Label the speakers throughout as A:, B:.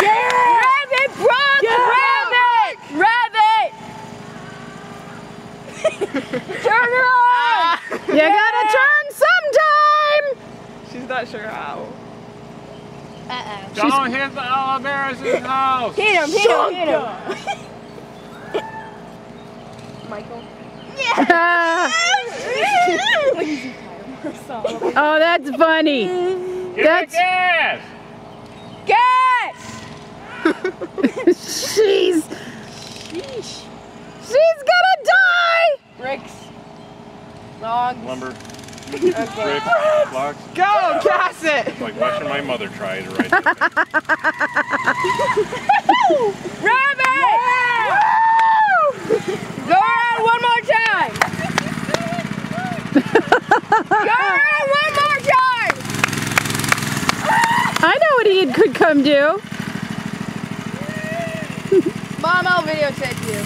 A: Yeah! Rabbit, Brooke! Yeah! Rabbit! Rabbit! Turn her on!
B: You gotta turn sometime!
C: She's not sure how.
A: Uh-oh.
D: Don't hit the Oliver's house!
A: Hit him, hit him, hit him. Michael? Yeah!
B: Oh, that's funny.
D: Get gas!
A: Gas!
B: She's gonna die!
A: Bricks. Logs.
D: Lumber.
C: Okay.
D: Bricks. Blocks.
C: Go, gas it!
D: Like watching my mother try to ride this.
A: Rabbit! Yeah! Go around one more time! Go around one more time!
B: I know what he could come do.
A: Mom, I'll videotape you.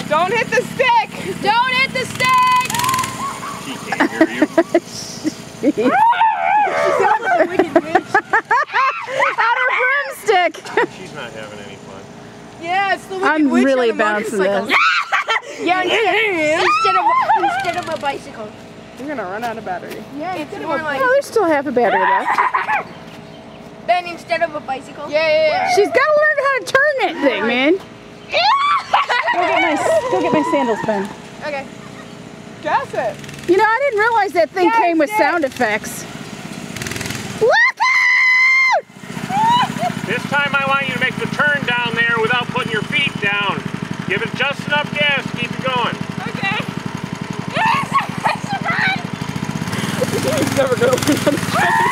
C: Don't hit the stick!
A: Don't hit the stick!
D: She can't hear you.
A: She sounds like a wicked witch.
B: On her broomstick.
D: She's not having any fun.
A: Yeah, it's the wicked
B: I'm
A: witch
B: really
A: on the
B: bouncing
A: motorcycle.
B: this.
A: Yeah, instead of a bicycle.
C: You're gonna run out of battery.
A: Yeah, it's more like...
B: Oh, there's still half a battery left.
A: Then instead of a bicycle?
C: Yeah.
B: She's gotta learn how to turn that thing, man. Go get my sandals, Ben.
A: Okay.
C: Gas it!
B: You know, I didn't realize that thing
A: Yes,
B: came with
A: yes.
B: sound effects. Look out!
D: This time I want you to make the turn down there without putting your feet down. Give it just enough gas to keep it going.
A: Okay. Yes!
C: She's never gonna learn how to drive.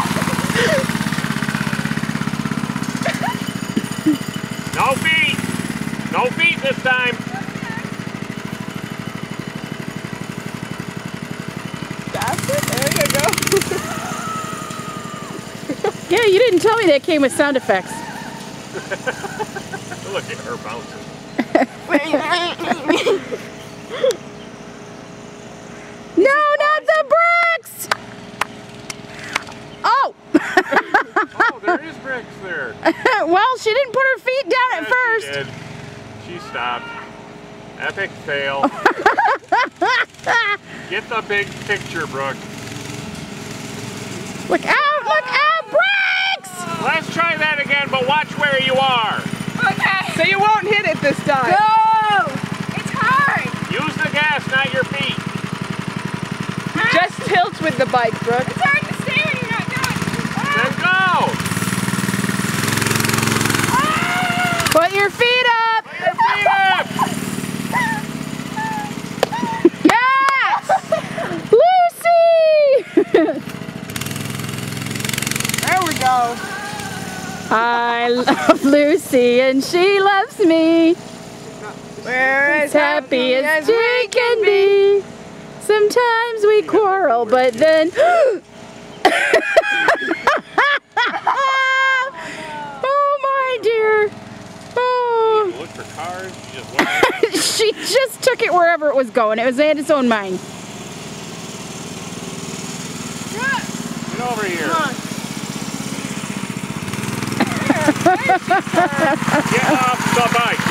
D: No feet! No feet this time!
C: Gas it? There you go.
B: Yeah, you didn't tell me that came with sound effects.
D: Look at her bouncing.
B: No, not the bricks! Oh!
D: Oh, there is bricks there.
B: Well, she didn't put her feet down at
D: Yes,
B: first.
D: She did. She stopped. Epic fail. Get the big picture, Brooke.
B: Look out, bricks!
D: Let's try that again, but watch where you are.
A: Okay.
C: So you won't hit it this time.
A: Go! It's hard!
D: Use the gas, not your feet.
C: Just tilt with the bike, Brooke.
A: It's hard to stay when you're not going.
D: Then go.
B: Put your feet up!
D: Put your feet up.
B: Yes! Lucy!
C: There we go.
B: I love Lucy and she loves me.
C: We're
B: As happy as we can be. Sometimes we quarrel, but then... Oh my dear. Oh.
D: Look for cars. You just went.
B: She just took it wherever it was going. It had its own mind.
D: Get over here.
A: Come on.
D: Get off the bike.